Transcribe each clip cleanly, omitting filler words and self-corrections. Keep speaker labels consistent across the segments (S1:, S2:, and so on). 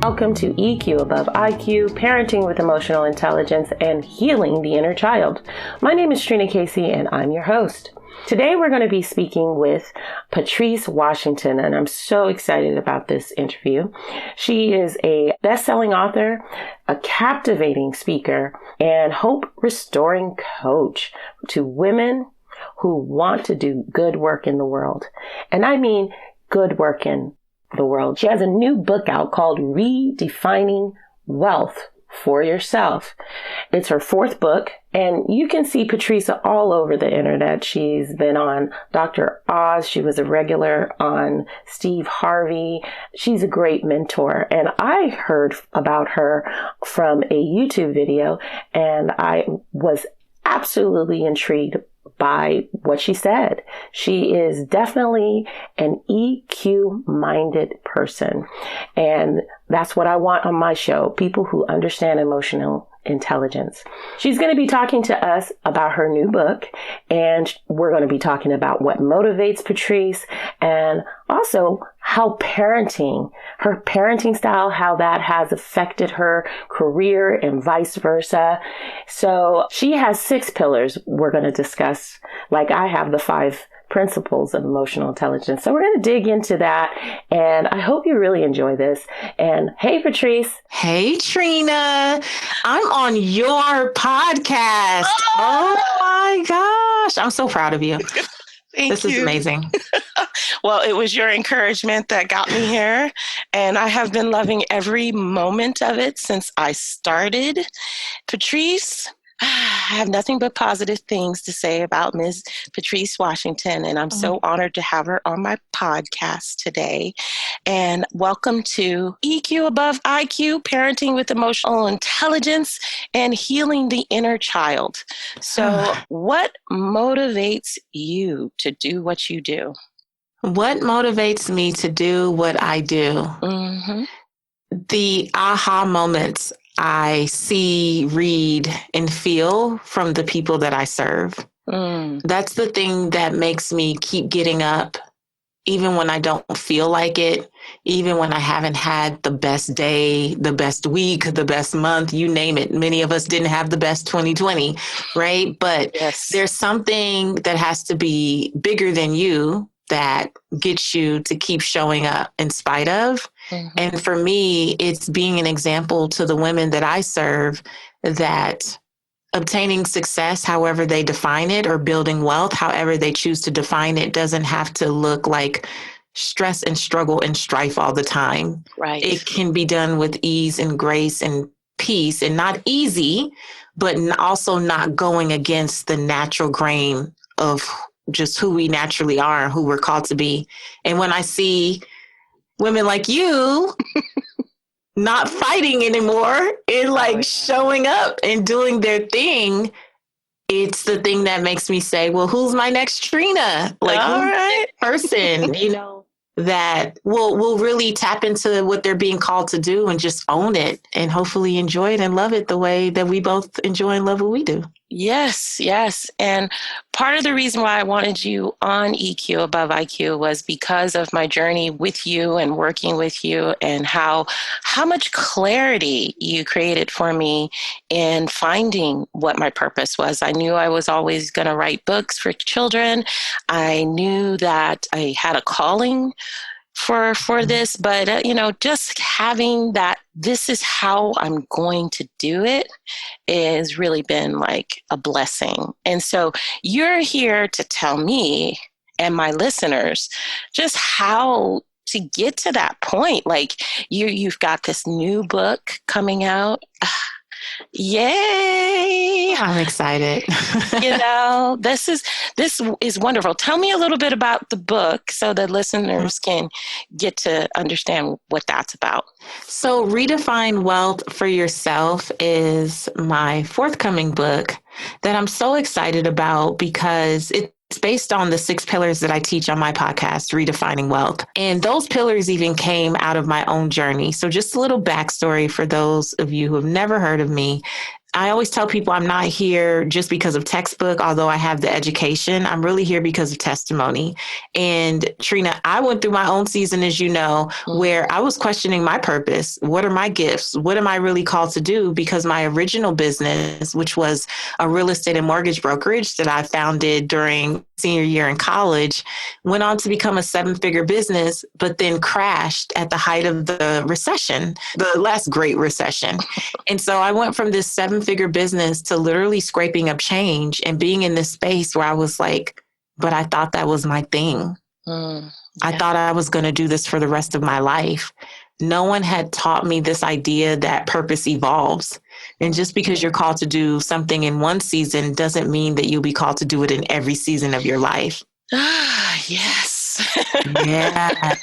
S1: Welcome to EQ Above IQ, Parenting with Emotional Intelligence and Healing the Inner Child. My name is Trina Casey and I'm your host. Today we're going to be speaking with Patrice Washington, and I'm so excited about this interview. She is a best-selling author, a captivating speaker, and hope-restoring coach to women who want to do good work in the world. And I mean good work in the world. She has a new book out called Redefining Wealth for Yourself. It's her fourth book, and you can see Patrice all over the internet. She's been on Dr. Oz. She was a regular on Steve Harvey. She's a great mentor, and I heard about her from a YouTube video, and I was absolutely intrigued by what she said. She is definitely an EQ-minded person. And that's what I want on my show, people who understand emotional intelligence. She's going to be talking to us about her new book, and we're going to be talking about what motivates Patrice and also how her parenting style, how that has affected her career and vice versa. So she has 6 pillars we're going to discuss, like I have the 5 principles of emotional intelligence. So we're going to dig into that, and I hope you really enjoy this. And hey, Patrice.
S2: Hey, Trina. I'm on your podcast. Oh my gosh. I'm so proud of you.
S3: This
S2: is amazing.
S3: Well, it was your encouragement that got me here, and I have been loving every moment of it since I started. Patrice, I have nothing but positive things to say about Ms. Patrice Washington, and I'm so honored to have her on my podcast today. And welcome to EQ Above IQ, Parenting with Emotional Intelligence and Healing the Inner Child. So what motivates you to do what you do?
S2: What motivates me to do what I do? The aha moments I see, read, and feel from the people that I serve. That's the thing that makes me keep getting up, even when I don't feel like it, even when I haven't had the best day, the best week, the best month, you name it. Many of us didn't have the best 2020, right? But There's something that has to be bigger than you that gets you to keep showing up in spite of. And for me, it's being an example to the women that I serve that obtaining success, however they define it, or building wealth, however they choose to define it, doesn't have to look like stress and struggle and strife all the time.
S3: Right.
S2: It can be done with ease and grace and peace, and not easy, but also not going against the natural grain of just who we naturally are and who we're called to be. And when I see women like you not fighting anymore and like showing up and doing their thing, it's the thing that makes me say, well, who's my next Trina? Like, who's the person, that will really tap into what they're being called to do and just own it and hopefully enjoy it and love it the way that we both enjoy and love what we do.
S3: Yes. And part of the reason why I wanted you on EQ Above IQ was because of my journey with you and working with you, and how much clarity you created for me in finding what my purpose was. I knew I was always going to write books for children. I knew that I had a calling for this, but just having that this is how I'm going to do it has really been like a blessing. And so you're here to tell me and my listeners just how to get to that point. Like you've got this new book coming out. Yay!
S2: I'm excited.
S3: This is wonderful. Tell me a little bit about the book so that listeners can get to understand what that's about.
S2: So Redefine Wealth for Yourself is my forthcoming book that I'm so excited about because it's based on the 6 pillars that I teach on my podcast, Redefining Wealth. And those pillars even came out of my own journey. So just a little backstory for those of you who have never heard of me. I always tell people I'm not here just because of textbook, although I have the education. I'm really here because of testimony. And Trina, I went through my own season, as you know, where I was questioning my purpose. What are my gifts? What am I really called to do? Because my original business, which was a real estate and mortgage brokerage that I founded during senior year in college, went on to become a 7-figure business, but then crashed at the height of the recession, the last great recession. And so I went from this 7-figure business to literally scraping up change and being in this space where I was like, but I thought that was my thing. I thought I was going to do this for the rest of my life. No one had taught me this idea that purpose evolves. And just because you're called to do something in one season doesn't mean that you'll be called to do it in every season of your life.
S3: Ah, yes.
S2: Yeah.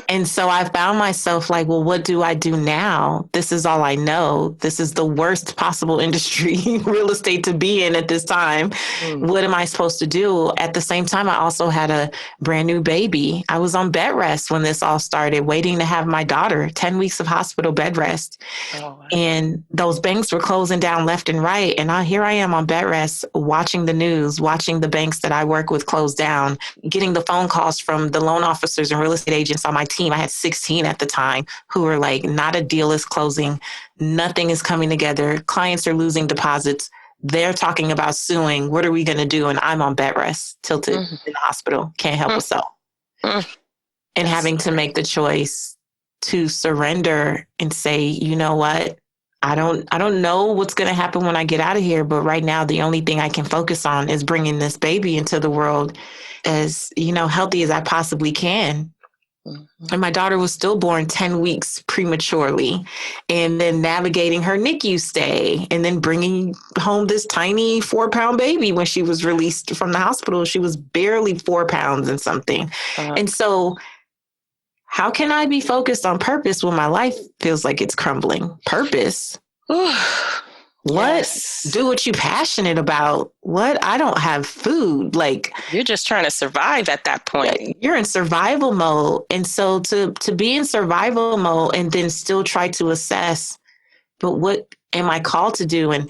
S2: And so I found myself like, well, what do I do now? This is all I know. This is the worst possible industry, real estate, to be in at this time. What am I supposed to do? At the same time, I also had a brand new baby. I was on bed rest when this all started, waiting to have my daughter, 10 weeks of hospital bed rest. Oh, wow. And those banks were closing down left and right. And here I am on bed rest, watching the news, watching the banks that I work with close down, getting the phone calls from the loan officers and real estate agents on my team. I had 16 at the time who were like, not a deal is closing. Nothing is coming together. Clients are losing deposits. They're talking about suing. What are we going to do? And I'm on bed rest, tilted in the hospital. Can't help myself. And having to make the choice to surrender and say, you know what? I don't know what's going to happen when I get out of here. But right now, the only thing I can focus on is bringing this baby into the world as, healthy as I possibly can. And my daughter was stillborn 10 weeks prematurely, and then navigating her NICU stay, and then bringing home this tiny 4-pound baby when she was released from the hospital. She was barely 4 pounds and something. And so how can I be focused on purpose when my life feels like it's crumbling? Purpose? What? Yes. Do what you're passionate about. What? I don't have food. Like,
S3: you're just trying to survive at that point.
S2: You're in survival mode. And so to be in survival mode and then still try to assess, but what am I called to do? And,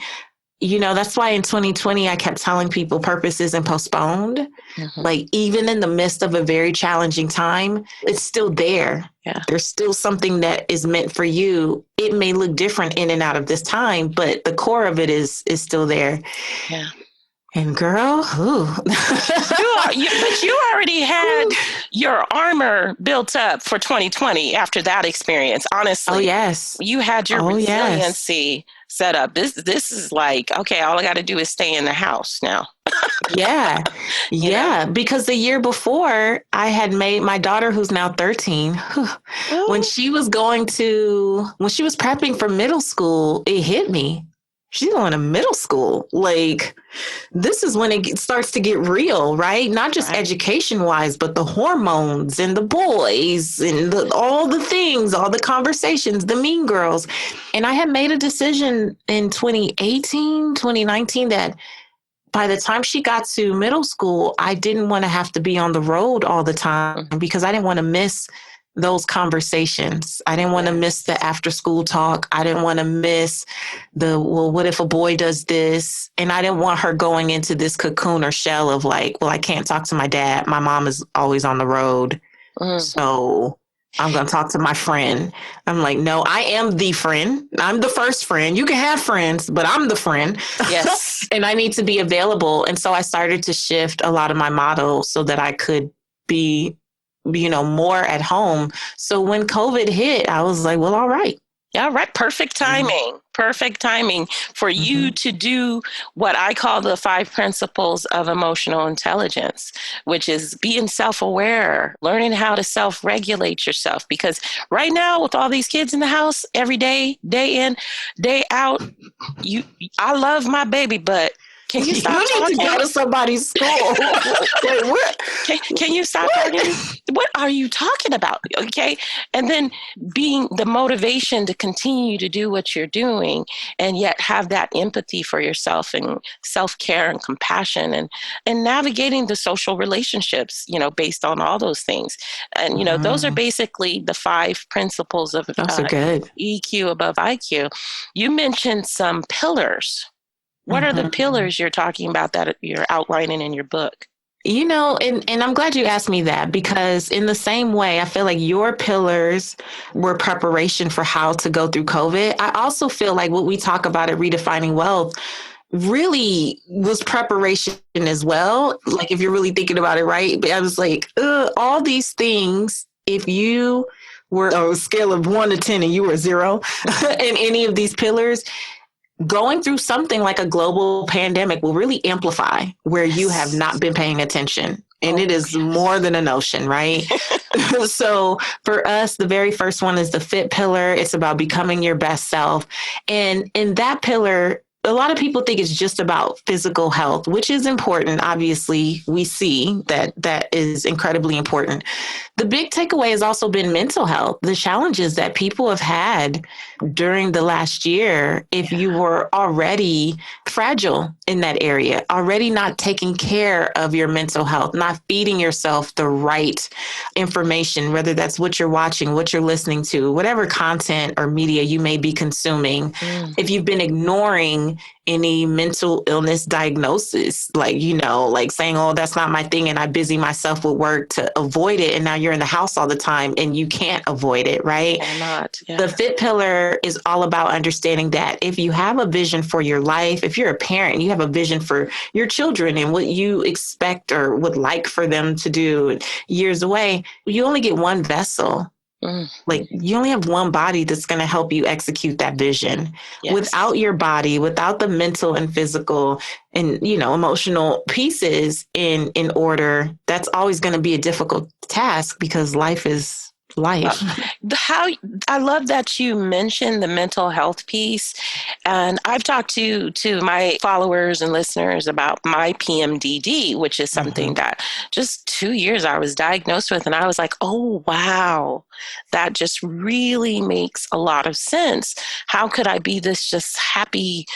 S2: that's why in 2020, I kept telling people purpose isn't postponed. Like, even in the midst of a very challenging time, it's still there. Yeah. There's still something that is meant for you. It may look different in and out of this time, but the core of it is still there.
S3: Yeah.
S2: And girl,
S3: but you already had your armor built up for 2020 after that experience. Honestly,
S2: oh yes,
S3: you had your resiliency set up. This is like, okay, all I got to do is stay in the house now.
S2: Yeah. Because the year before, I had made my daughter, who's now 13, when she was prepping for middle school, it hit me. She's going to middle school. Like, this is when it starts to get real, right? Not just education wise, but the hormones and the boys and all the things, all the conversations, the mean girls. And I had made a decision in 2018, 2019 that by the time she got to middle school, I didn't want to have to be on the road all the time because I didn't want to miss those conversations. I didn't want to miss the after school talk. I didn't want to miss what if a boy does this? And I didn't want her going into this cocoon or shell of like, well, I can't talk to my dad. My mom is always on the road. So I'm going to talk to my friend. I'm like, no, I am the friend. I'm the first friend. You can have friends, but I'm the friend.
S3: Yes.
S2: And I need to be available. And so I started to shift a lot of my model so that I could be more at home. So when COVID hit, I was like, well, all right.
S3: Yeah, right. Perfect timing. Perfect timing for you to do what I call the 5 principles of emotional intelligence, which is being self-aware, learning how to self-regulate yourself. Because right now, with all these kids in the house, every day, day in, day out, I love my baby, but can you stop
S2: talking? You need to go to somebody's school. Wait, what?
S3: Can you stop talking? What are you talking about? Okay. And then being the motivation to continue to do what you're doing and yet have that empathy for yourself and self-care and compassion and navigating the social relationships, based on all those things. And, those are basically the 5 principles of
S2: good.
S3: EQ above IQ. You mentioned some pillars What are the pillars you're talking about that you're outlining in your book?
S2: You know, and I'm glad you asked me that, because in the same way, I feel like your pillars were preparation for how to go through COVID. I also feel like what we talk about at Redefining Wealth really was preparation as well. Like, if you're really thinking about it, right? But I was like, all these things, if you were on a scale of 1 to 10 and you were 0 in any of these pillars, going through something like a global pandemic will really amplify where you have not been paying attention. And it is more than a notion, right? So for us, the very first one is the fit pillar. It's about becoming your best self. And in that pillar, a lot of people think it's just about physical health, which is important. Obviously, we see that that is incredibly important. The big takeaway has also been mental health, the challenges that people have had during the last year. If you were already fragile in that area, already not taking care of your mental health, not feeding yourself the right information, whether that's what you're watching, what you're listening to, whatever content or media you may be consuming, if you've been ignoring any mental illness diagnosis, like, you know, like saying, oh, that's not my thing, and I busy myself with work to avoid it. And now you're in the house all the time and you can't avoid it, right? The fit pillar is all about understanding that if you have a vision for your life, if you're a parent, you have a vision for your children and what you expect or would like for them to do years away, you only get one vessel. Like, you only have one body that's going to help you execute that vision. Without your body, without the mental and physical and, you know, emotional pieces in order, that's always going to be a difficult task, because life is life.
S3: How I love that you mentioned the mental health piece. And I've talked to my followers and listeners about my PMDD, which is something that just 2 years I was diagnosed with. And I was like, oh, wow, that just really makes a lot of sense. How could I be this just happy,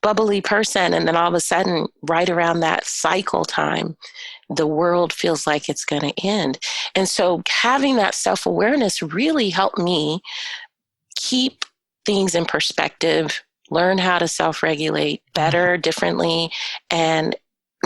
S3: bubbly person? And then all of a sudden, right around that cycle time, the world feels like it's going to end. And so having that self-awareness really helped me keep things in perspective, learn how to self-regulate better, differently. And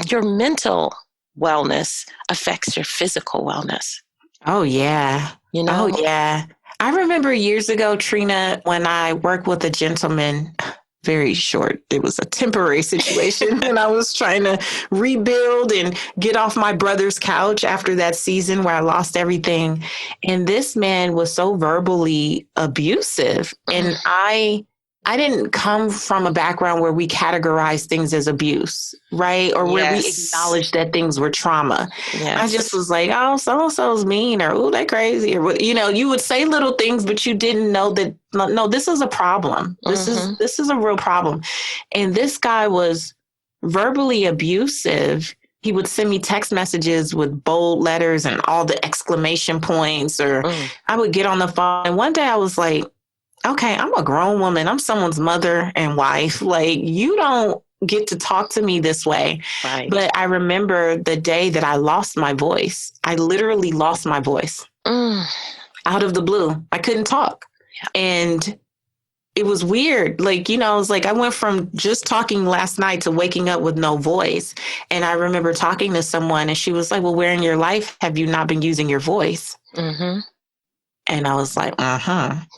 S3: your mental wellness affects your physical wellness.
S2: Oh, yeah.
S3: You know?
S2: Oh, yeah. I remember years ago, Trina, when I worked with a gentleman, very short. It was a temporary situation and I was trying to rebuild and get off my brother's couch after that season where I lost everything. And this man was so verbally abusive. And I didn't come from a background where we categorize things as abuse, right? Or where we acknowledge that things were trauma. I just was like, oh, so-and-so's mean, or, oh, they crazy, or, you know, you would say little things, but you didn't know that, no, this is a problem. This is a real problem. And this guy was verbally abusive. He would send me text messages with bold letters and all the exclamation points, or I would get on the phone. And one day I was like, okay, I'm a grown woman. I'm someone's mother and wife. Like, you don't get to talk to me this way.
S3: Right.
S2: But I remember the day that I lost my voice. I literally lost my voice out of the blue. I couldn't talk. And it was weird. Like, you know, it was like I went from just talking last night to waking up with no voice. And I remember talking to someone and she was like, well, where in your life have you not been using your voice? And I was like,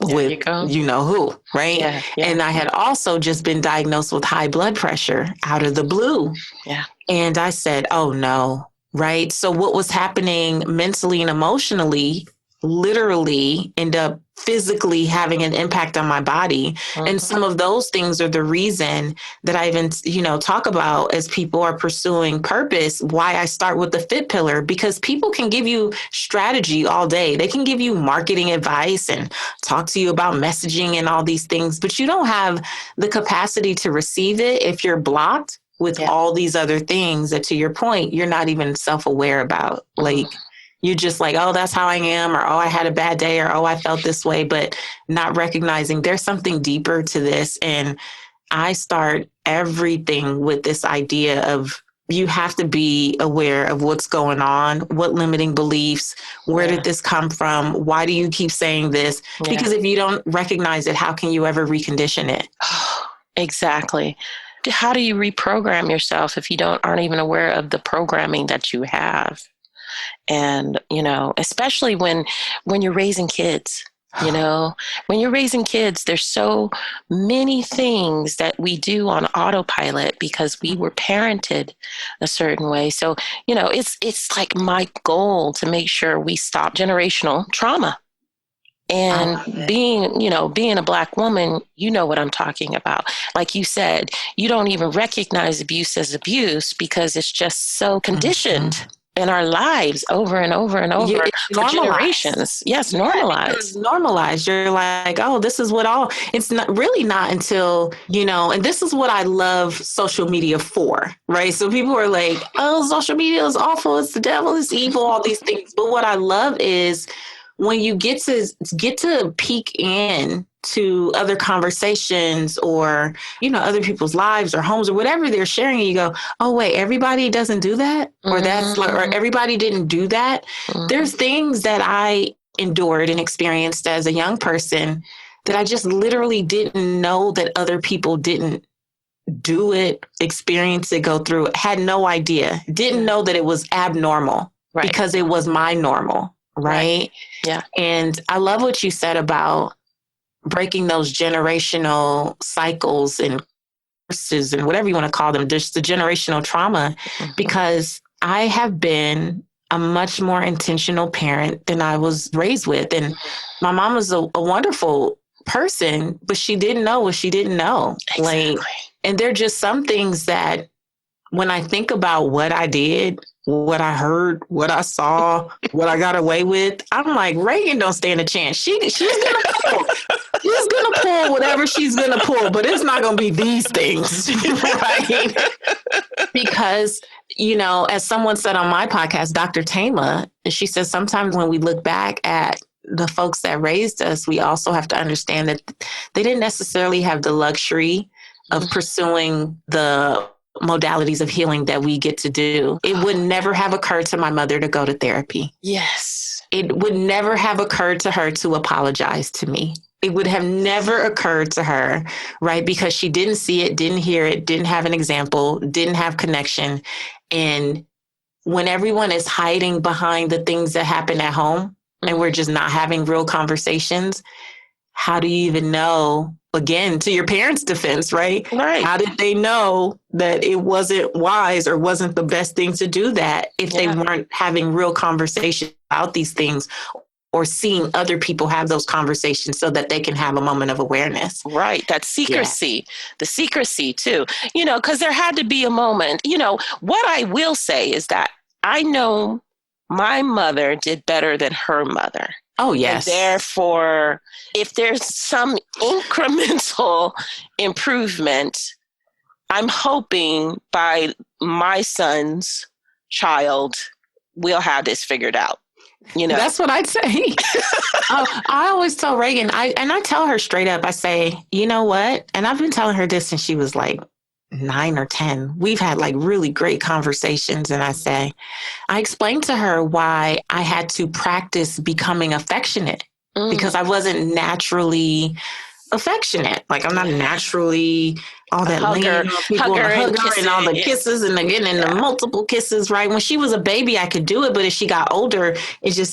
S2: with you know who, right? And I had also just been diagnosed with high blood pressure out of the blue. And I said, oh no, right? So what was happening mentally and emotionally literally end up physically having an impact on my body. And some of those things are the reason that I even, you know, talk about as people are pursuing purpose, why I start with the fit pillar, because people can give you strategy all day. They can give you marketing advice and talk to you about messaging and all these things, but you don't have the capacity to receive it if you're blocked with all these other things that, to your point, you're not even self-aware about. Like, you're just like, oh, that's how I am, or, oh, I had a bad day, or, oh, I felt this way, but not recognizing there's something deeper to this. And I start everything with this idea of you have to be aware of what's going on, what limiting beliefs, where did this come from? Why do you keep saying this? Because if you don't recognize it, how can you ever recondition it?
S3: Exactly. how do you reprogram yourself if you aren't even aware of the programming that you have? And, especially when you're raising kids, when you're raising kids, there's so many things that we do on autopilot because we were parented a certain way. So, it's like my goal to make sure we stop generational trauma. And being a Black woman, you know what I'm talking about. Like you said, you don't even recognize abuse as abuse because it's just so conditioned in our lives over and over and over for generations. Yes, normalized.
S2: Normalized. You're like, oh, this is it's not until, and this is what I love social media for, right? So people are like, oh, social media is awful. It's the devil, it's evil, all these things. But what I love is when you get to peek in to other conversations or, other people's lives or homes or whatever they're sharing, and you go, oh, wait, everybody doesn't do that? Or or everybody didn't do that? There's things that I endured and experienced as a young person that I just literally didn't know that other people didn't do it, experience it, go through it, had no idea, didn't know that it was abnormal because it was my normal. Right?
S3: Yeah.
S2: And I love what you said about breaking those generational cycles and curses and whatever you want to call them, just the generational trauma, because I have been a much more intentional parent than I was raised with. And my mom was a wonderful person, but she didn't know what she didn't know.
S3: Exactly.
S2: And there are just some things that when I think about what I did, what I heard, what I saw, what I got away with, I'm like, Reagan don't stand a chance. She's gonna pull. She's gonna pull whatever she's gonna pull, but it's not gonna be these things, right? Because, as someone said on my podcast, Dr. Tama, she says sometimes when we look back at the folks that raised us, we also have to understand that they didn't necessarily have the luxury of pursuing the modalities of healing that we get to do. It would never have occurred to my mother to go to therapy.
S3: Yes.
S2: It would never have occurred to her to apologize to me. It would have never occurred to her, right? Because she didn't see it, didn't hear it, didn't have an example, didn't have connection. And when everyone is hiding behind the things that happen at home and we're just not having real conversations, how do you even know? Again, to your parents' defense, right?
S3: Right.
S2: How did they know that it wasn't wise or wasn't the best thing to do that if they weren't having real conversations about these things or seeing other people have those conversations so that they can have a moment of awareness?
S3: Right. That secrecy, the secrecy too, because there had to be a moment. What I will say is that I know my mother did better than her mother.
S2: Oh, yes.
S3: And therefore, if there's some incremental improvement, I'm hoping by my son's child, we'll have this figured out.
S2: That's what I'd say. I always tell Reagan, I tell her straight up, I say, you know what? And I've been telling her this since she was like 9 or 10. We've had like really great conversations. And I explained to her why I had to practice becoming affectionate because I wasn't naturally affectionate. Like I'm not naturally all that
S3: hugger,
S2: people
S3: hugger
S2: and all the kisses and again and the multiple kisses, right? When she was a baby, I could do it, but as she got older,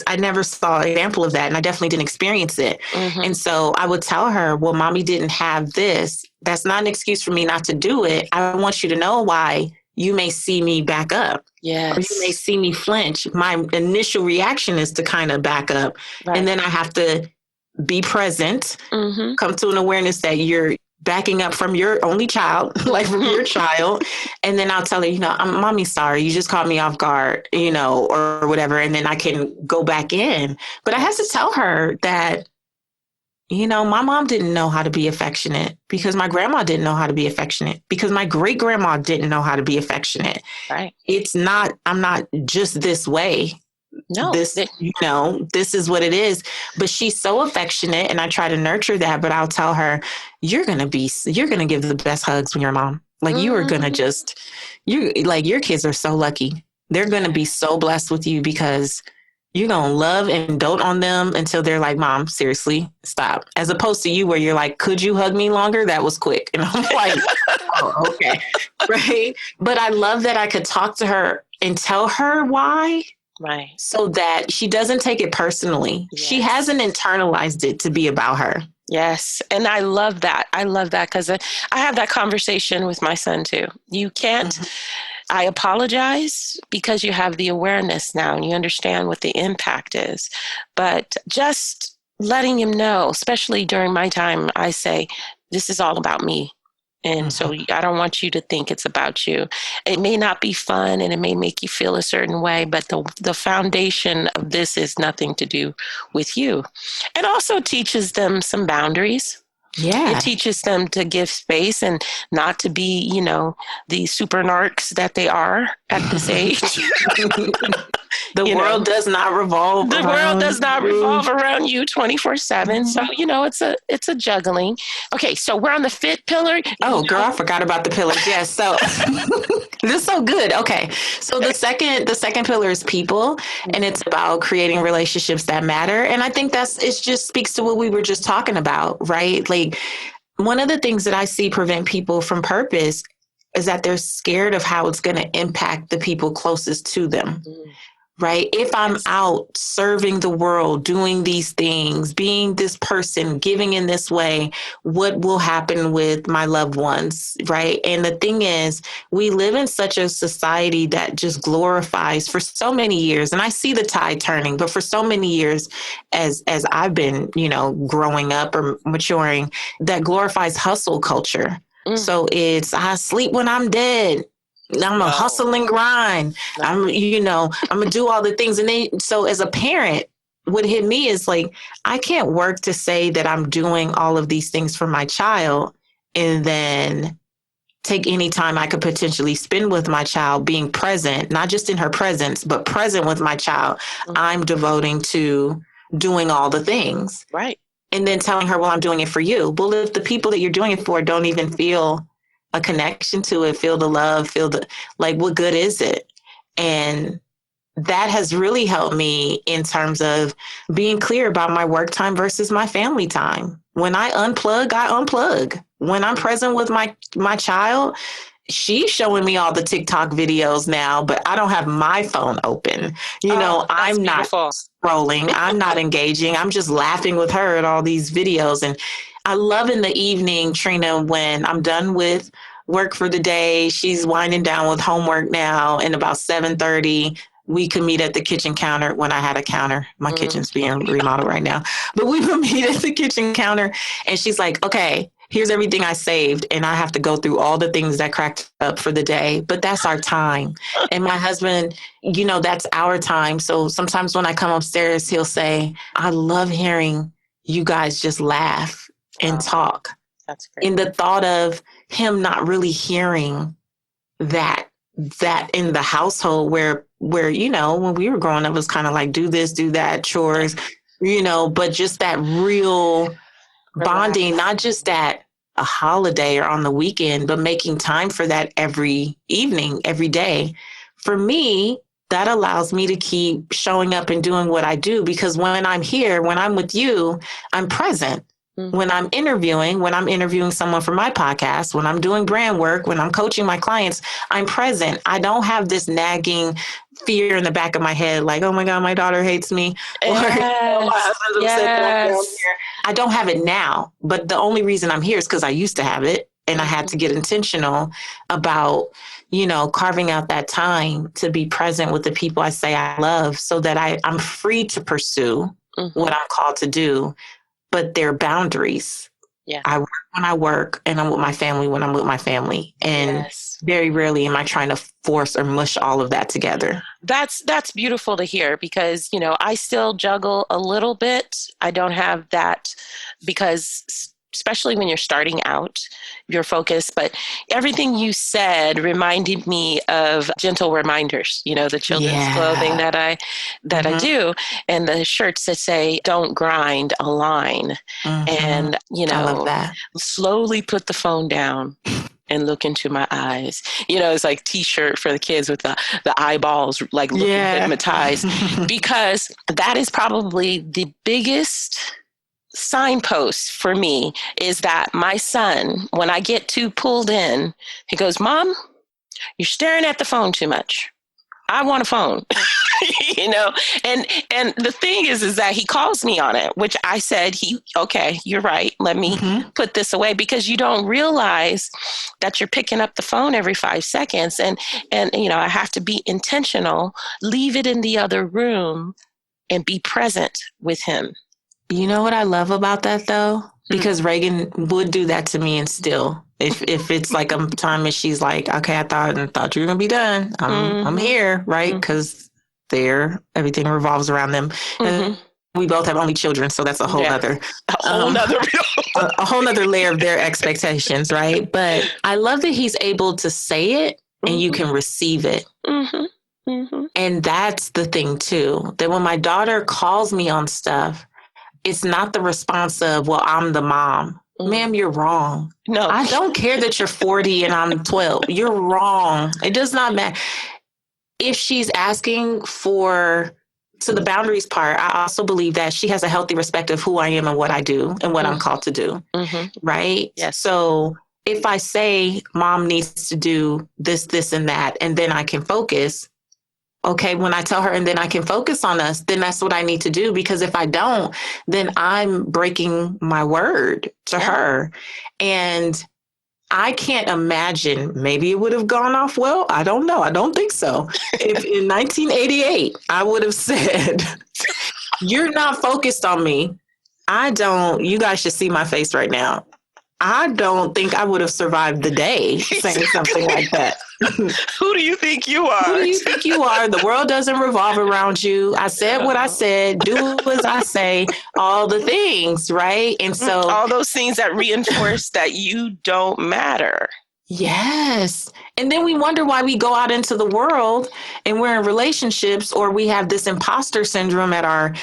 S2: I never saw an example of that, and I definitely didn't experience it. And so I would tell her, well, mommy didn't have this. That's not an excuse for me not to do it. I want you to know why you may see me back up.
S3: Yes.
S2: Or you may see me flinch. My initial reaction is to kind of back up. Right. And then I have to be present, come to an awareness that you're backing up from your only child, like from your child. And then I'll tell her, I'm mommy, sorry, you just caught me off guard, or whatever. And then I can go back in. But I have to tell her that, my mom didn't know how to be affectionate because my grandma didn't know how to be affectionate because my great grandma didn't know how to be affectionate.
S3: Right.
S2: I'm not just this way.
S3: No,
S2: this is what it is. But she's so affectionate and I try to nurture that. But I'll tell her, you're going to give the best hugs when you're a mom. Like you are going to your kids are so lucky. They're going to be so blessed with you because you're going to love and dote on them until they're like, Mom, seriously, stop. As opposed to you where you're like, could you hug me longer? That was quick. And I'm like, oh, okay. Right. But I love that I could talk to her and tell her why.
S3: Right.
S2: So that she doesn't take it personally. Yes. She hasn't internalized it to be about her.
S3: Yes. And I love that. I love that because I have that conversation with my son too. You can't, I apologize because you have the awareness now and you understand what the impact is. But just letting him know, especially during my time, I say, this is all about me. And so I don't want you to think it's about you. It may not be fun and it may make you feel a certain way, but the foundation of this is nothing to do with you. It also teaches them some boundaries.
S2: Yeah.
S3: It teaches them to give space and not to be, you know, the super narcs that they are at this age.
S2: The world does not revolve
S3: around you 24/7. So, you know, it's a juggling. Okay, so we're on the fifth pillar.
S2: Oh, girl, I forgot about the pillars. Yes. So this is so good. Okay. So the second pillar is people, and it's about creating relationships that matter. And I think it just speaks to what we were just talking about, right? Like one of the things that I see prevent people from purpose is that they're scared of how it's going to impact the people closest to them. Right? If I'm out serving the world, doing these things, being this person, giving in this way, what will happen with my loved ones? Right? And the thing is, we live in such a society that just glorifies for so many years. And I see the tide turning, but for so many years, as I've been, you know, growing up or maturing, that glorifies hustle culture. So it's, I sleep when I'm dead. I'm a hustle and grind. I'm gonna do all the things. And then, so as a parent, what hit me is like, I can't work to say that I'm doing all of these things for my child and then take any time I could potentially spend with my child being present, not just in her presence, but present with my child. I'm devoting to doing all the things.
S3: Right.
S2: And then telling her, well, I'm doing it for you. Well, if the people that you're doing it for don't even feel a connection to it, feel the love, like, what good is it? And that has really helped me in terms of being clear about my work time versus my family time. When I unplug, I unplug. When I'm present with my child, she's showing me all the TikTok videos now, but I don't have my phone open. I'm not scrolling. I'm not engaging. I'm just laughing with her at all these videos. And I love in the evening, Trina, when I'm done with work for the day, she's winding down with homework now, and about 7:30, we could meet at the kitchen counter when I had a counter. My kitchen's being remodeled right now, but we would meet at the kitchen counter, and she's like, okay, here's everything I saved. And I have to go through all the things that cracked up for the day, but that's our time. And my husband, that's our time. So sometimes when I come upstairs, he'll say, I love hearing you guys just laugh and talk.
S3: That's great.
S2: In the thought of him not really hearing that in the household where, when we were growing up, it was kind of like, do this, do that, chores, but just that real bonding, not just at a holiday or on the weekend, but making time for that every evening, every day. For me, that allows me to keep showing up and doing what I do, because when I'm here, when I'm with you, I'm present. When I'm interviewing someone for my podcast, when I'm doing brand work, when I'm coaching my clients, I'm present. I don't have this nagging fear in the back of my head, like, oh my God, my daughter hates me. Or my husband's upset that I'm down here. I don't have it now, but the only reason I'm here is because I used to have it. And I had to get intentional about, carving out that time to be present with the people I say I love, so that I'm free to pursue what I'm called to do. But there are boundaries.
S3: Yeah.
S2: I work when I work, and I'm with my family when I'm with my family. And very rarely am I trying to force or mush all of that together.
S3: That's beautiful to hear, because, I still juggle a little bit. I don't have that, because especially when you're starting out, your focus. But everything you said reminded me of gentle reminders, the children's clothing that I do, and the shirts that say, don't grind, align. And,
S2: I love that.
S3: slowly put the phone down and look into my eyes. It's like T-shirt for the kids with the eyeballs, like looking hypnotized, because that is probably the biggest signpost for me, is that my son, when I get too pulled in, he goes, Mom, you're staring at the phone too much. I want a phone. And the thing is that he calls me on it, which I said, okay, you're right. Let me put this away, because you don't realize that you're picking up the phone every 5 seconds. And I have to be intentional, leave it in the other room and be present with him.
S2: You know what I love about that, though? Because Reagan would do that to me, and still, if it's like a time and she's like, okay, I thought you were going to be done. I'm here, right? Because everything revolves around them. And we both have only children, so that's a whole nother a whole nother layer of their expectations, right? But I love that he's able to say it and you can receive it. And that's the thing, too, that when my daughter calls me on stuff, it's not the response of, well, I'm the mom. Ma'am, you're wrong.
S3: No,
S2: I don't care that you're 40 and I'm 12. You're wrong. It does not matter. If she's asking to the boundaries part, I also believe that she has a healthy respect of who I am and what I do and what I'm called to do. Right?
S3: Yes.
S2: So if I say mom needs to do this, this, and that, and then I can focus. Okay, when I tell her and then I can focus on us, then that's what I need to do. Because if I don't, then I'm breaking my word to her. And I can't imagine, maybe it would have gone off well. I don't know. I don't think so. If in 1988, I would have said, you're not focused on me. You guys should see my face right now. I don't think I would have survived the day saying something like that.
S3: Who do you think you are?
S2: Who do you think you are? The world doesn't revolve around you. I said what I said. Do as I say. All the things, right? And so
S3: all those things that reinforce that you don't matter.
S2: Yes. And then we wonder why we go out into the world and we're in relationships, or we have this imposter syndrome at our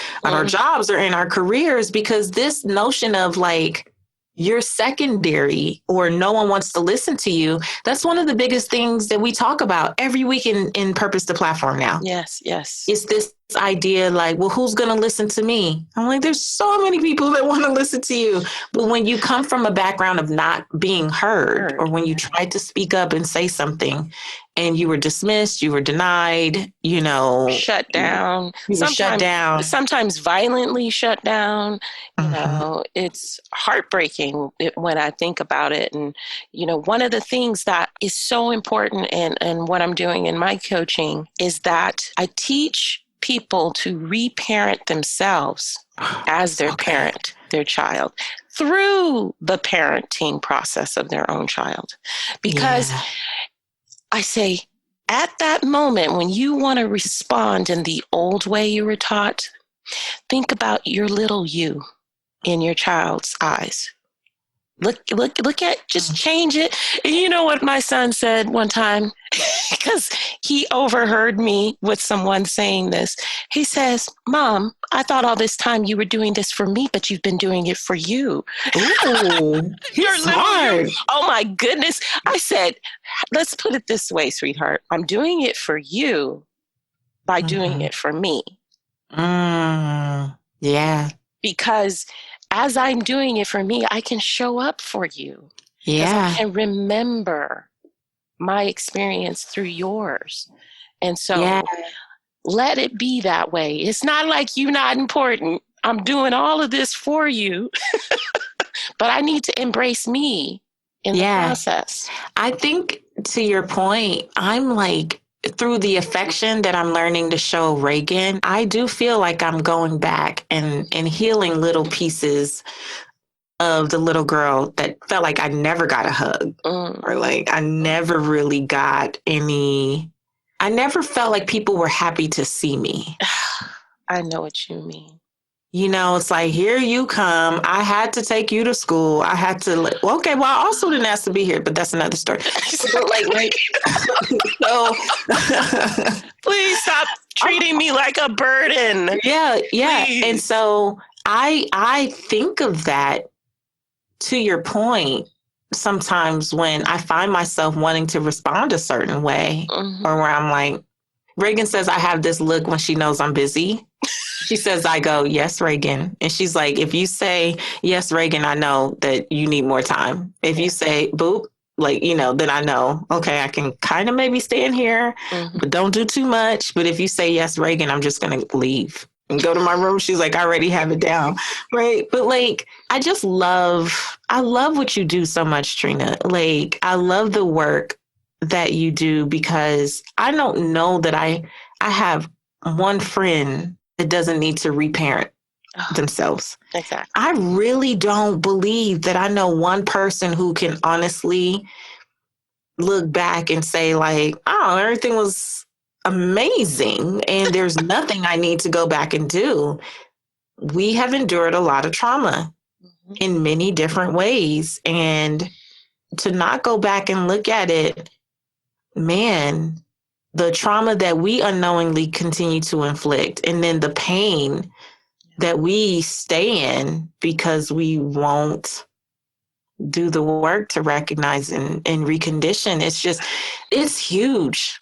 S2: jobs or in our careers, because this notion of like, you're secondary or no one wants to listen to you. That's one of the biggest things that we talk about every week in Purpose to Platform now.
S3: Yes.
S2: It's this idea like, well, who's going to listen to me? I'm like, there's so many people that want to listen to you. But when you come from a background of not being heard, or when you tried to speak up and say something and you were dismissed, you were denied,
S3: shut down,
S2: shut down,
S3: sometimes violently shut down. It's heartbreaking when I think about it. And, one of the things that is so important and what I'm doing in my coaching is that I teach people to reparent themselves as their parent, their child, through the parenting process of their own child. Because I say, at that moment when you want to respond in the old way you were taught, think about your little you in your child's eyes. Look at, just change it. And you know what my son said one time? Because he overheard me with someone saying this. He says, Mom, I thought all this time you were doing this for me, but you've been doing it for you.
S2: Ooh, you're smart.
S3: Oh my goodness. I said, let's put it this way, sweetheart. I'm doing it for you by doing it for me.
S2: Yeah.
S3: Because as I'm doing it for me, I can show up for you.
S2: Yeah.
S3: I can remember my experience through yours. And so let it be that way. It's not like you're not important. I'm doing all of this for you, but I need to embrace me in the process.
S2: I think, to your point, I'm like, through the affection that I'm learning to show Reagan, I do feel like I'm going back and healing little pieces of the little girl that felt like I never got a hug, or like I never really got any. I never felt like people were happy to see me.
S3: I know what you mean.
S2: It's like, here you come. I had to take you to school. I had to, okay, well, I also didn't ask to be here, but that's another story. So,
S3: please stop treating me like a burden.
S2: Yeah.
S3: Please.
S2: And so I think of that, to your point, sometimes when I find myself wanting to respond a certain way, or where I'm like, Reagan says I have this look when she knows I'm busy. She says, I go, yes, Reagan. And she's like, if you say, yes, Reagan, I know that you need more time. If you say, boop, like, then I know, okay, I can kind of maybe stand here, but don't do too much. But if you say, yes, Reagan, I'm just going to leave and go to my room. She's like, I already have it down. Right. But like, I love what you do so much, Trina. Like, I love the work that you do, because I don't know that I have one friend that doesn't need to reparent themselves.
S3: Exactly.
S2: I really don't believe that I know one person who can honestly look back and say like, oh, everything was amazing and there's nothing I need to go back and do. We have endured a lot of trauma in many different ways. And to not go back and look at it, man, the trauma that we unknowingly continue to inflict, and then the pain that we stay in because we won't do the work to recognize and recondition. It's huge.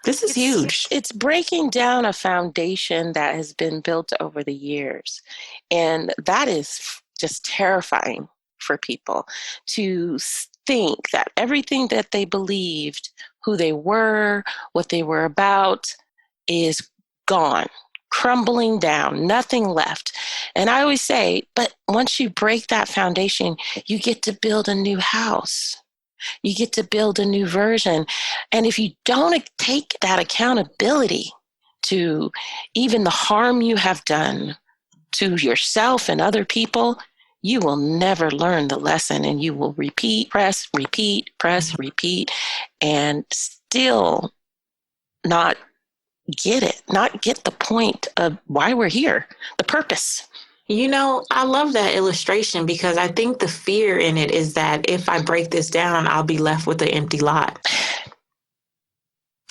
S2: This is huge.
S3: It's breaking down a foundation that has been built over the years. And that is just terrifying for people to think that everything that they believed, who they were, what they were about, is gone, crumbling down, nothing left. And I always say, but once you break that foundation, you get to build a new house. You get to build a new version. And if you don't take that accountability to even the harm you have done to yourself and other people, you will never learn the lesson, and you will repeat, press, repeat, and still not get it, not get the point of why we're here, the purpose.
S2: I love that illustration, because I think the fear in it is that if I break this down, I'll be left with an empty lot.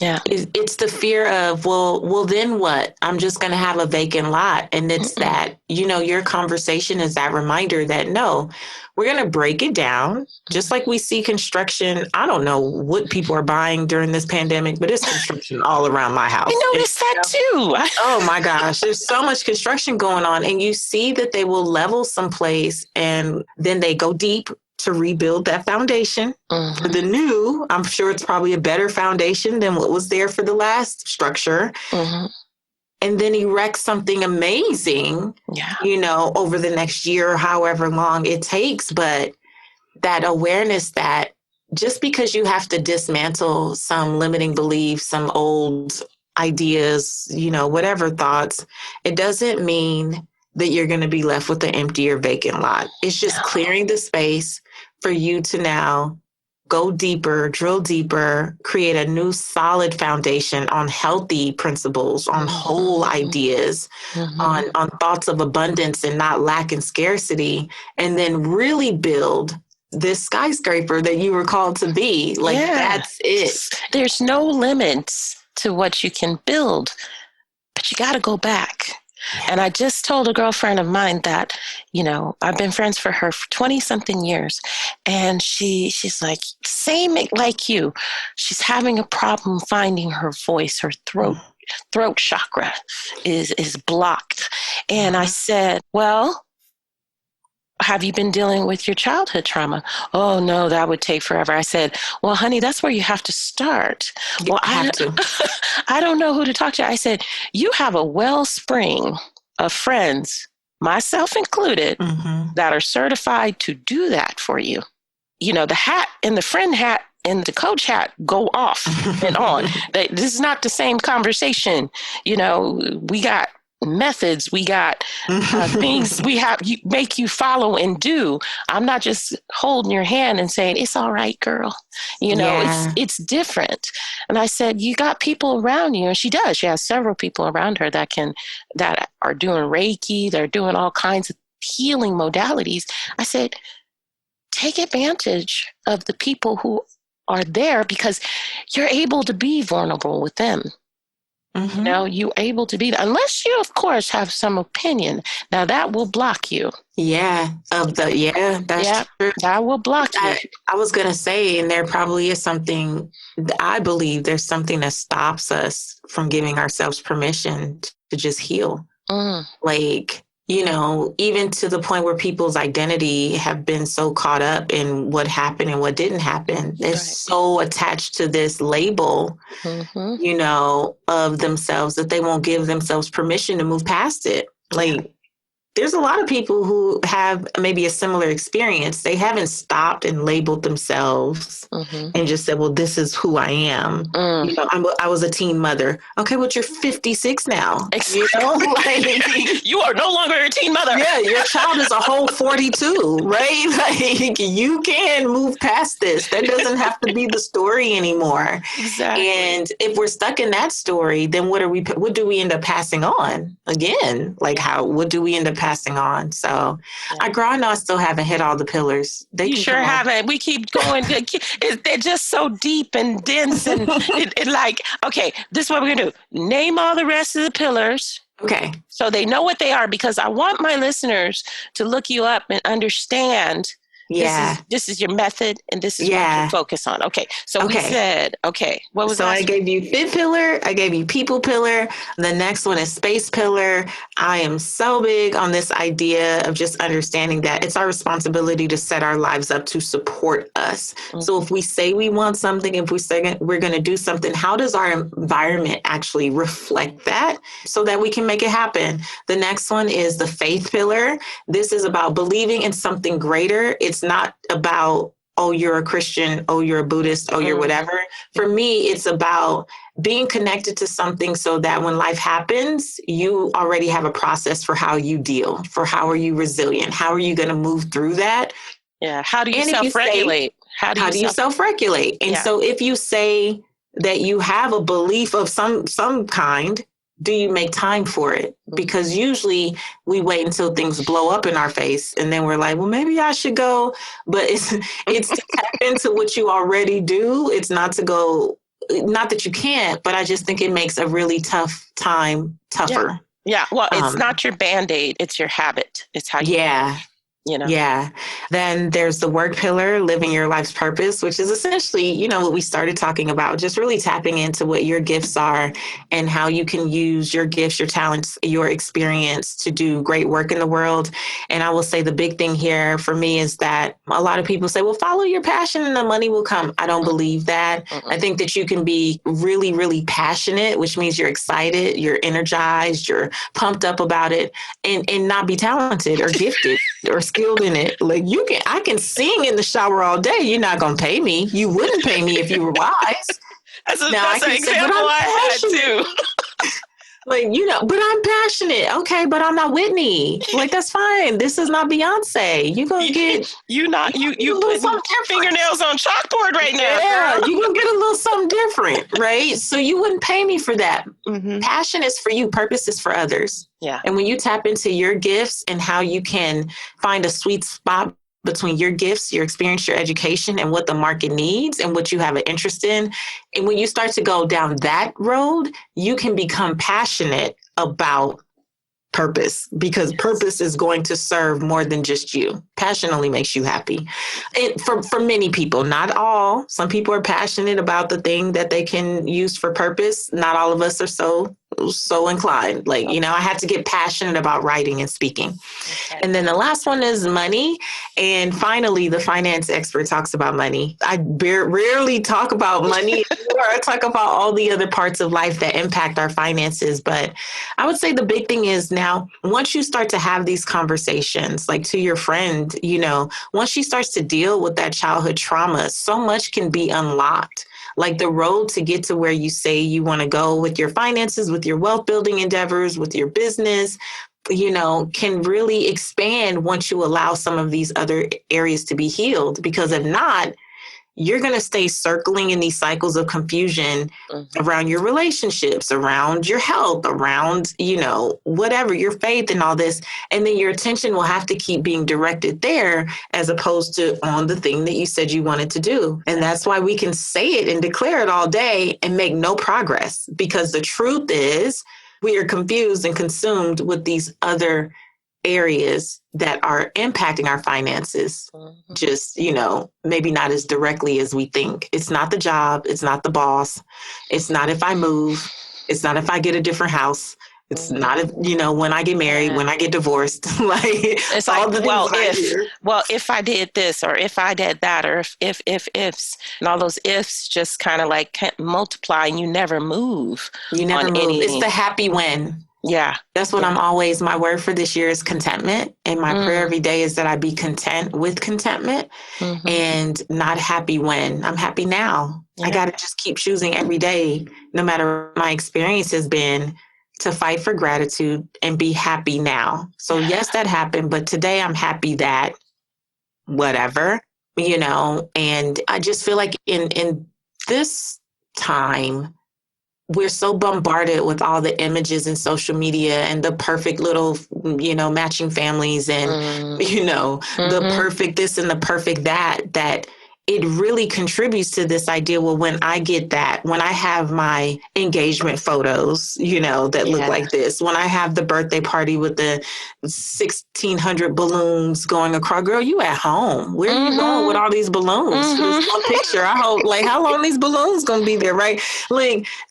S3: Yeah.
S2: It's the fear of, well, then what? I'm just going to have a vacant lot. And it's that, your conversation is that reminder that no, we're going to break it down. Just like we see construction. I don't know what people are buying during this pandemic, but it's construction all around my house.
S3: I noticed that too.
S2: Oh my gosh, there's so much construction going on. And you see that they will level someplace and then they go deep to rebuild that foundation. For the new, I'm sure it's probably a better foundation than what was there for the last structure. And then erect something amazing, over the next year or however long it takes. But that awareness that just because you have to dismantle some limiting beliefs, some old ideas, whatever thoughts, it doesn't mean that you're going to be left with an empty or vacant lot. It's just clearing the space for you to now go deeper, drill deeper, create a new solid foundation on healthy principles, on whole ideas, on thoughts of abundance and not lack and scarcity, and then really build this skyscraper that you were called to be. That's it.
S3: There's no limits to what you can build, but you got to go back. And I just told a girlfriend of mine that, I've been friends for her for 20 something years. And she's like, same like you. She's having a problem finding her voice. Her throat chakra is blocked. And I said, well, have you been dealing with your childhood trauma? Oh, no, that would take forever. I said, well, honey, that's where you have to start. Well, I don't know who to talk to. I said, you have a wellspring of friends, myself included, that are certified to do that for you. The hat and the friend hat and the coach hat go off and on. This is not the same conversation. We got methods, we got things we have you make you follow and do. I'm not just holding your hand and saying it's all right, girl. It's different. And I said, you got people around you, and she does. She has several people around her that are doing Reiki, they're doing all kinds of healing modalities. I said, take advantage of the people who are there, because you're able to be vulnerable with them. You know, you able to be that, unless you, of course, have some opinion. Now that will block you.
S2: That's true.
S3: That will block you.
S2: I was going to say, and there probably is something, I believe there's something that stops us from giving ourselves permission to just heal. Like, you know, even to the point where people's identity have been so caught up in what happened and what didn't happen. They're so attached to this label, you know, of themselves that they won't give themselves permission to move past it. Like, there's a lot of people who have maybe a similar experience. They haven't stopped and labeled themselves and just said, well, this is who I am. You know, I was a teen mother. Okay, well, you're 56 now. You know, like,
S3: you are no longer a teen mother.
S2: Yeah, your child is a whole 42, right? Like, you can move past this. That doesn't have to be the story anymore.
S3: Exactly.
S2: And if we're stuck in that story, then what do we end up passing on again? Like, what do we end up passing on? So I know I still haven't hit all the pillars.
S3: You sure haven't. We keep going. They're just so deep and dense and like, okay, this is what we're going to do. Name all the rest of the pillars.
S2: Okay.
S3: So they know what they are, because I want my listeners to look you up and understand.
S2: Yeah.
S3: This is your method, and this is what you focus on. Okay. So we said, what was
S2: so I gave you fit pillar. I gave you people pillar. The next one is space pillar. I am so big on this idea of just understanding that it's our responsibility to set our lives up to support us. So if we say we want something, if we say we're going to do something, how does our environment actually reflect that so that we can make it happen? The next one is the faith pillar. This is about believing in something greater. It's not about, oh, you're a Christian, oh, you're a Buddhist, oh, you're whatever. For me, it's about being connected to something so that when life happens, you already have a process for how you deal, for how are you resilient? How are you going to move through that?
S3: Yeah. How do you self-regulate?
S2: How do you self-regulate? And so if you say that you have a belief of some kind, do you make time for it? Because usually we wait until things blow up in our face and then we're like, well, maybe I should go. But it's to tap into what you already do. It's not to go, not that you can't, but I just think it makes a really tough time tougher.
S3: Yeah. Well, it's not your Band-Aid. It's your habit. It's how you you know?
S2: Yeah. Then there's the work pillar, living your life's purpose, which is essentially, you know, what we started talking about, just really tapping into what your gifts are and how you can use your gifts, your talents, your experience to do great work in the world. And I will say the big thing here for me is that a lot of people say, well, follow your passion and the money will come. I don't believe that. I think that you can be really, really passionate, which means you're excited, you're energized, you're pumped up about it, and not be talented or gifted or skilled in it. Like I can sing in the shower all day. You're not going to pay me. You wouldn't pay me if you were wise.
S3: That's an example I had too.
S2: Like, you know, but I'm passionate. Okay, but I'm not Whitney. Like, that's fine. This is not Beyonce. You're going to get...
S3: You put your fingernails on chalkboard right now.
S2: Yeah, you're going to get a little something different, right? So you wouldn't pay me for that. Passion is for you. Purpose is for others.
S3: Yeah.
S2: And when you tap into your gifts and how you can find a sweet spot between your gifts, your experience, your education, and what the market needs and what you have an interest in. And when you start to go down that road, you can become passionate about purpose, because purpose is going to serve more than just you. Passion only makes you happy. And for many people, not all. Some people are passionate about the thing that they can use for purpose. Not all of us are so inclined. Like, you know, I had to get passionate about writing and speaking. Okay. And then the last one is money. And finally, the finance expert talks about money. I rarely talk about money. I talk about all the other parts of life that impact our finances. But I would say the big thing is now, once you start to have these conversations, like to your friend, you know, once she starts to deal with that childhood trauma, so much can be unlocked. Like the road to get to where you say you want to go with your finances, with your wealth building endeavors, with your business, you know, can really expand once you allow some of these other areas to be healed. Because if not, you're going to stay circling in these cycles of confusion around your relationships, around your health, around, whatever, your faith and all this. And then your attention will have to keep being directed there as opposed to on the thing that you said you wanted to do. And that's why we can say it and declare it all day and make no progress, because the truth is we are confused and consumed with these other areas that are impacting our finances, just, maybe not as directly as we think. It's not the job. It's not the boss. It's not if I move. It's not if I get a different house. It's not if, when I get married, when I get divorced,
S3: it's all like, if I did this, or if I did that, or ifs, and all those ifs just kind of like multiply and you never move.
S2: You never move. It's the happy when.
S3: Yeah.
S2: That's what my word for this year is contentment. And my prayer every day is that I be content with contentment and not happy when. I'm happy now. Yeah. I got to just keep choosing every day, no matter what my experience has been, to fight for gratitude and be happy now. So yes, that happened, but today I'm happy that whatever, and I just feel like in this time, we're so bombarded with all the images in social media and the perfect little, matching families and, the perfect this and the perfect that it really contributes to this idea. Well, when I get that, when I have my engagement photos, that look like this, when I have the birthday party with the 1,600 balloons going across, girl, you at home. Where are you going with all these balloons for this one picture? I hope, how long these balloons going to be there, right?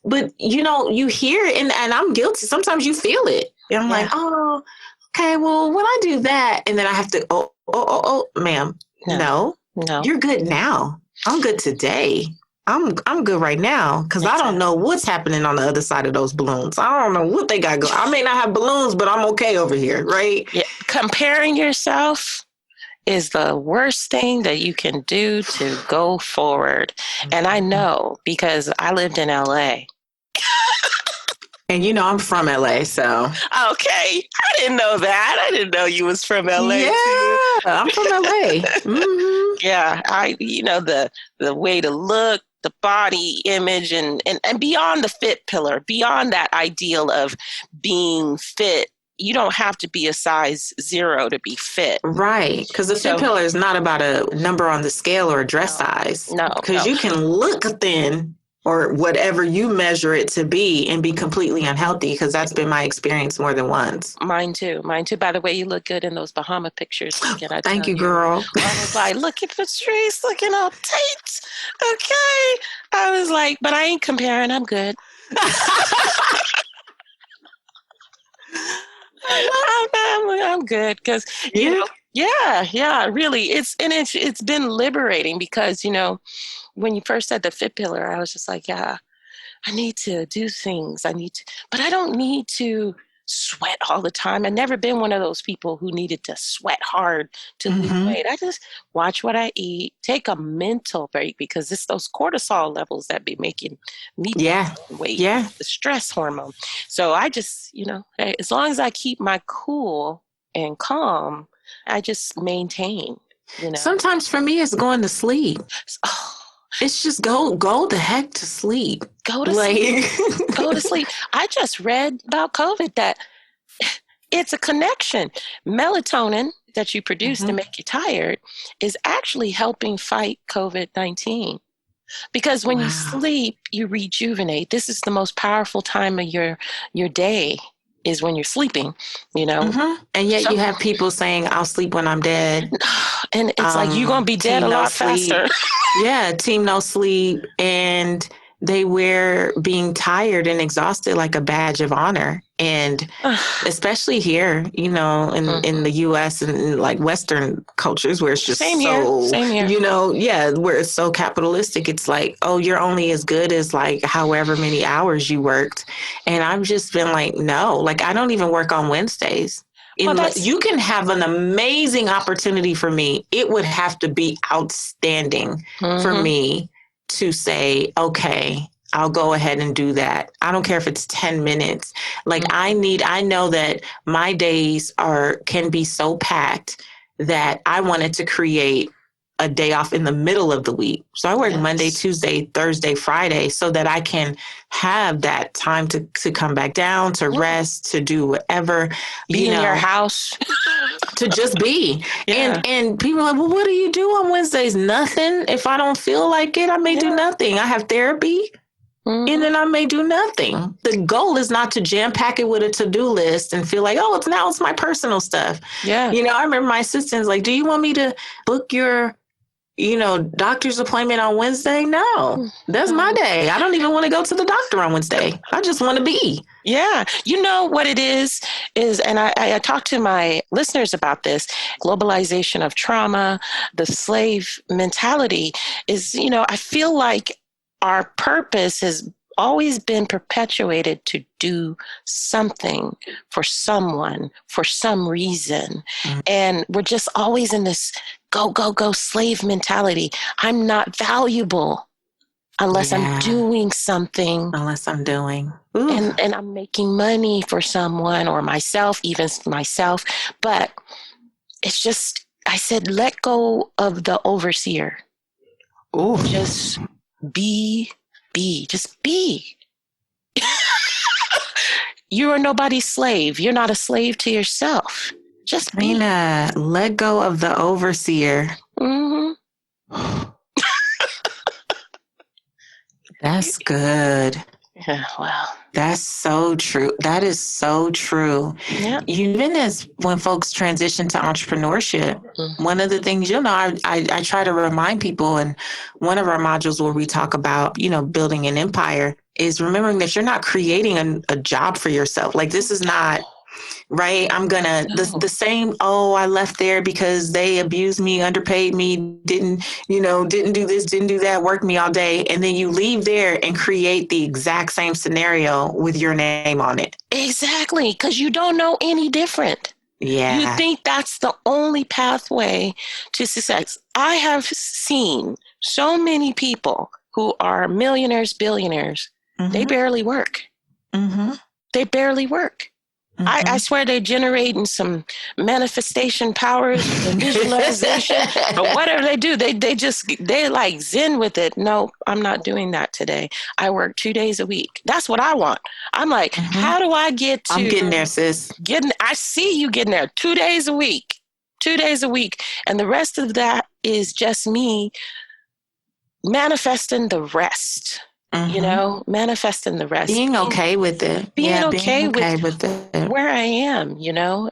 S2: But you hear it, and I'm guilty. Sometimes you feel it. And I'm like, oh, okay, well, when I do that, and then I have to, oh, ma'am, no. You're good now. I'm good today. I'm good right now, because I don't know what's happening on the other side of those balloons. I don't know what they got going. I may not have balloons, but I'm okay over here, right?
S3: Yeah. Comparing yourself is the worst thing that you can do to go forward. And I know, because I lived in LA.
S2: And I'm from LA, so.
S3: Okay. I didn't know that. I didn't know you was from LA.
S2: Yeah, too. I'm from LA.
S3: Yeah. The way to look, the body image, and beyond the fit pillar, beyond that ideal of being fit. You don't have to be a size 0 to be fit.
S2: Right. Because the fit pillar is not about a number on the scale or a dress size.
S3: No.
S2: Because you can look thin, or whatever you measure it to be, and be completely unhealthy, because that's been my experience more than once.
S3: Mine too. By the way, you look good in those Bahama pictures.
S2: Thank you, girl.
S3: I was like, look at Patrice looking all tight. Okay. I was like, but I ain't comparing. I'm good. I'm good, because, really. It's been liberating, because, when you first said the fit pillar, I was just like, I need to do things. But I don't need to sweat all the time. I've never been one of those people who needed to sweat hard to lose weight. I just watch what I eat, take a mental break, because it's those cortisol levels that be making me weight, the stress hormone. So I just, as long as I keep my cool and calm, I just maintain,
S2: Sometimes for me, it's going to sleep. It's just go the heck to sleep.
S3: Go to sleep. Go to sleep. I just read about COVID that it's a connection. Melatonin that you produce to make you tired is actually helping fight COVID-19. Because when you sleep, you rejuvenate. This is the most powerful time of your day, is when you're sleeping,
S2: And yet you have people saying, I'll sleep when I'm dead.
S3: And it's like, you're going to be dead a lot faster.
S2: Yeah, team no sleep. And they wear being tired and exhausted like a badge of honor. And especially here, in the U.S. and like Western cultures, where it's just
S3: Same here.
S2: Where it's so capitalistic. It's like, oh, you're only as good as like however many hours you worked. And I've just been like, no, like I don't even work on Wednesdays. You can have an amazing opportunity for me. It would have to be outstanding for me to say, okay, I'll go ahead and do that. I don't care if it's 10 minutes. Like I know that my days can be so packed that I wanted to create a day off in the middle of the week. So I work Monday, Tuesday, Thursday, Friday, so that I can have that time to come back down, to rest, to do whatever.
S3: Be in your house.
S2: To just be. And people are like, well, what do you do on Wednesdays? Nothing. If I don't feel like it, I may do nothing. I have therapy. And then I may do nothing. The goal is not to jam pack it with a to-do list and feel like, oh, it's my personal stuff.
S3: Yeah.
S2: You know, I remember my assistant's like, do you want me to book your, doctor's appointment on Wednesday? No, that's my day. I don't even want to go to the doctor on Wednesday. I just want to be.
S3: Yeah. You know what it is, and I talk to my listeners about this, globalization of trauma, the slave mentality is, I feel like our purpose has always been perpetuated to do something for someone, for some reason. And we're just always in this go, go, go slave mentality. I'm not valuable unless I'm doing something.
S2: Unless I'm doing.
S3: And I'm making money for someone or myself, even myself. But it's just, I said, let go of the overseer.
S2: Ooh.
S3: Just just be. You are nobody's slave. You're not a slave to yourself. Just be.
S2: Rena, let go of the overseer. That's good.
S3: Yeah, wow.
S2: That's so true. That is so true.
S3: Yeah.
S2: Even as when folks transition to entrepreneurship, one of the things, I try to remind people, and one of our modules where we talk about, building an empire is remembering that you're not creating a job for yourself. Like, this is not, right? I'm going to, the same, I left there because they abused me, underpaid me, didn't do this, didn't do that, worked me all day. And then you leave there and create the exact same scenario with your name on it.
S3: Exactly. Because you don't know any different.
S2: Yeah.
S3: You think that's the only pathway to success. I have seen so many people who are millionaires, billionaires. They barely work. They barely work. I swear they're generating some manifestation powers and visualization or whatever they do. They like zen with it. No, I'm not doing that today. I work 2 days a week. That's what I want. I'm like, how do I get to...
S2: I'm getting there, sis.
S3: I see you getting there 2 days a week. 2 days a week. And the rest of that is just me manifesting the rest. Manifesting the rest.
S2: Being okay with it.
S3: Being okay with
S2: it.
S3: Where I am,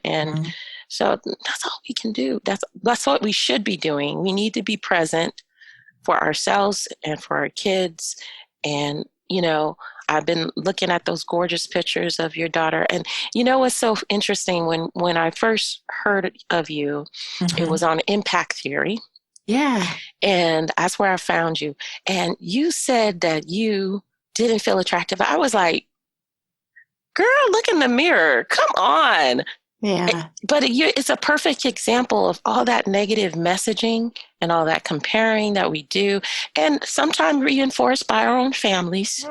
S3: and so that's all we can do. That's what we should be doing. We need to be present for ourselves and for our kids. And, I've been looking at those gorgeous pictures of your daughter. And what's so interesting, when I first heard of you, it was on impact theory.
S2: Yeah.
S3: And that's where I found you. And you said that you didn't feel attractive. I was like, girl, look in the mirror. Come on.
S2: Yeah.
S3: But it's a perfect example of all that negative messaging and all that comparing that we do. And sometimes reinforced by our own families.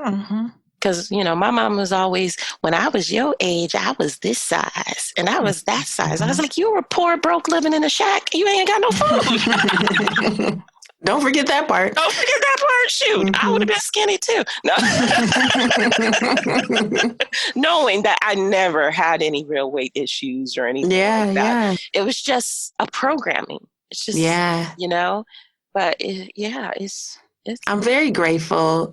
S3: Because, my mom was always, when I was your age, I was this size and I was that size. I was like, you were poor, broke, living in a shack. You ain't got no food.
S2: Don't forget that part.
S3: Don't forget that part. Shoot, I would have been skinny too. No. Knowing that I never had any real weight issues or anything like that. Yeah. It was just a programming. It's just, but it's...
S2: I'm very grateful.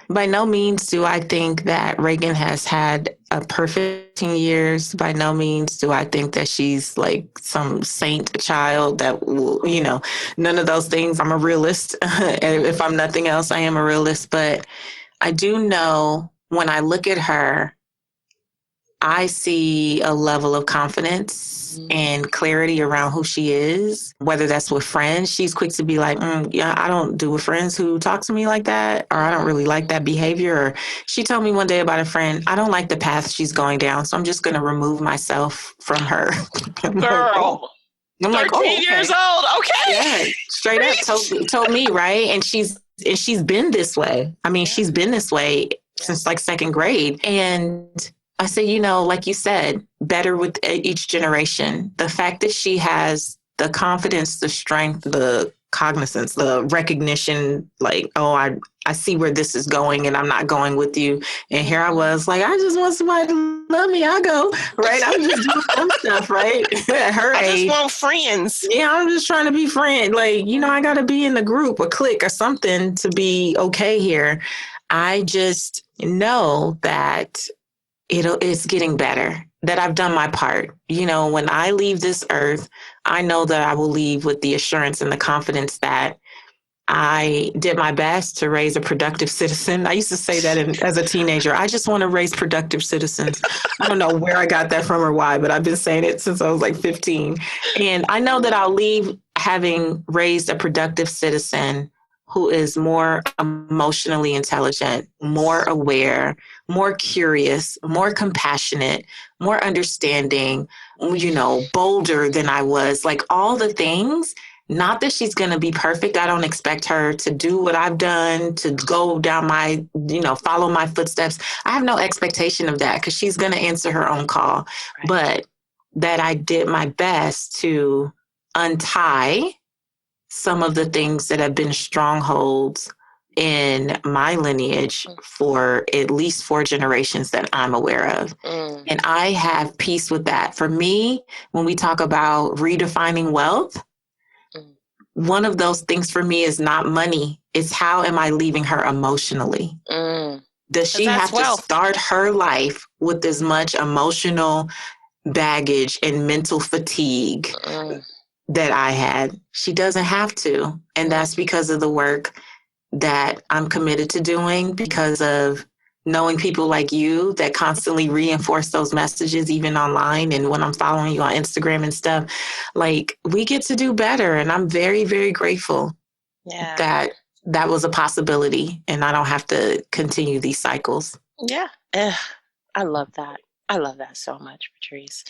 S2: By no means do I think that Reagan has had a perfect 10 years. By no means do I think that she's like some saint child that will, none of those things. I'm a realist. And if I'm nothing else, I am a realist. But I do know when I look at her, I see a level of confidence and clarity around who she is, whether that's with friends. She's quick to be like, I don't do with friends who talk to me like that, or I don't really like that behavior. Or she told me one day about a friend, I don't like the path she's going down, so I'm just going to remove myself from her.
S3: Girl. I'm 13 years old. Okay.
S2: Yeah, straight up told me, right? And she's been this way. I mean, she's been this way since like second grade. And I say, like you said, better with each generation. The fact that she has the confidence, the strength, the cognizance, the recognition, like, oh, I see where this is going and I'm not going with you. And here I was like, I just want somebody to love me. I go, right? I'm just doing some stuff, right? At her
S3: I
S2: age.
S3: just want friends.
S2: Yeah, I'm just trying to be friends. Like, I got to be in the group, a clique or something to be okay here. I just know that it's getting better, that I've done my part. When I leave this earth, I know that I will leave with the assurance and the confidence that I did my best to raise a productive citizen. I used to say that as a teenager. I just want to raise productive citizens. I don't know where I got that from or why, but I've been saying it since I was like 15. And I know that I'll leave having raised a productive citizen who is more emotionally intelligent, more aware, more curious, more compassionate, more understanding, bolder than I was, like all the things. Not that she's going to be perfect. I don't expect her to do what I've done, to go down my, follow my footsteps. I have no expectation of that because she's going to answer her own call. Right. But that I did my best to untie some of the things that have been strongholds in my lineage for at least 4 generations that I'm aware of. And I have peace with that. For me, when we talk about redefining wealth, one of those things for me is not money. It's how am I leaving her emotionally? Does she have to start her life with as much emotional baggage and mental fatigue that I had? She doesn't have to. And that's because of the work that I'm committed to doing, because of knowing people like you that constantly reinforce those messages, even online. And when I'm following you on Instagram and stuff, like, we get to do better. And I'm very, very grateful that was a possibility and I don't have to continue these cycles.
S3: Yeah. I love that. I love that so much, Patrice.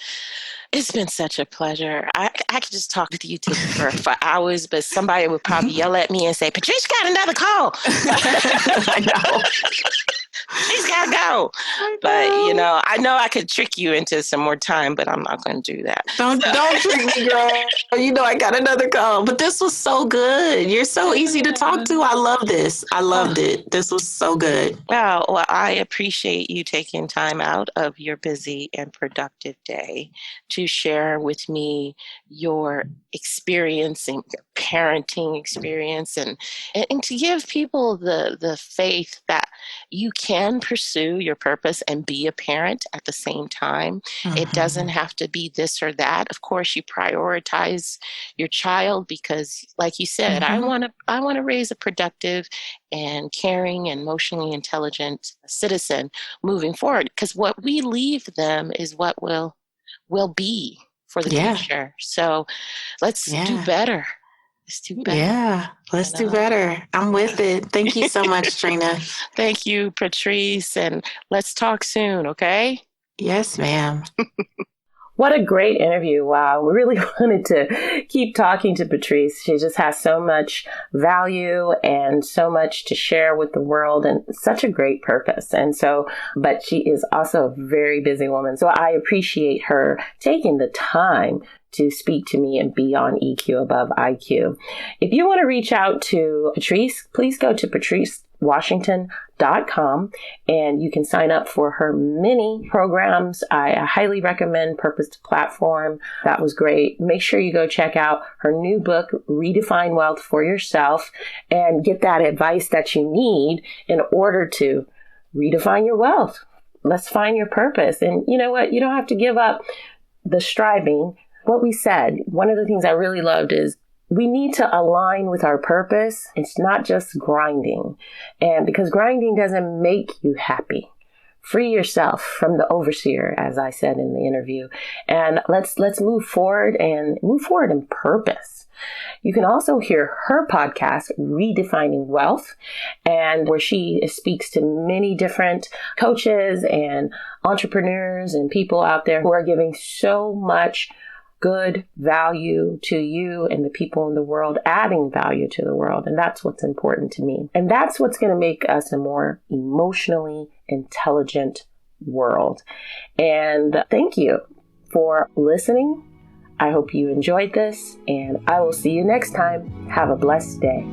S3: It's been such a pleasure. I could just talk with you for hours, but somebody would probably yell at me and say, Patrice got another call.
S2: I know.
S3: She's got to go. But, I know I could trick you into some more time, but I'm not going to do that.
S2: Don't trick me, girl. I got another call. But this was so good. You're so easy to talk to. I love this. I loved it. This was so good.
S3: Well, I appreciate you taking time out of your busy and productive day to share with me your experience and parenting experience and to give people the faith that you can pursue your purpose and be a parent at the same time. It doesn't have to be this or that. Of course, you prioritize your child because, like you said, I want to raise a productive and caring and emotionally intelligent citizen moving forward, because what we leave them is what will be for the future. So let's do better. Let's do better.
S2: Yeah, let's do better. I'm with it. Thank you so much, Trina.
S3: Thank you, Patrice. And let's talk soon, okay?
S2: Yes, ma'am.
S1: What a great interview. Wow. We really wanted to keep talking to Patrice. She just has so much value and so much to share with the world and such a great purpose. But she is also a very busy woman. So I appreciate her taking the time to speak to me and be on EQ Above IQ. If you want to reach out to Patrice, please go to patricewashington.com and you can sign up for her mini programs. I highly recommend Purpose to Platform. That was great. Make sure you go check out her new book, Redefine Wealth for Yourself, and get that advice that you need in order to redefine your wealth. Let's find your purpose. And you know what? You don't have to give up the striving. What we said, one of the things I really loved is we need to align with our purpose. It's not just grinding. And because grinding doesn't make you happy. Free yourself from the overseer, as I said in the interview. And let's move forward in purpose. You can also hear her podcast, Redefining Wealth, and where she speaks to many different coaches and entrepreneurs and people out there who are giving so much good value to you and the people in the world, adding value to the world. And that's what's important to me. And that's what's going to make us a more emotionally intelligent world. And thank you for listening. I hope you enjoyed this, and I will see you next time. Have a blessed day.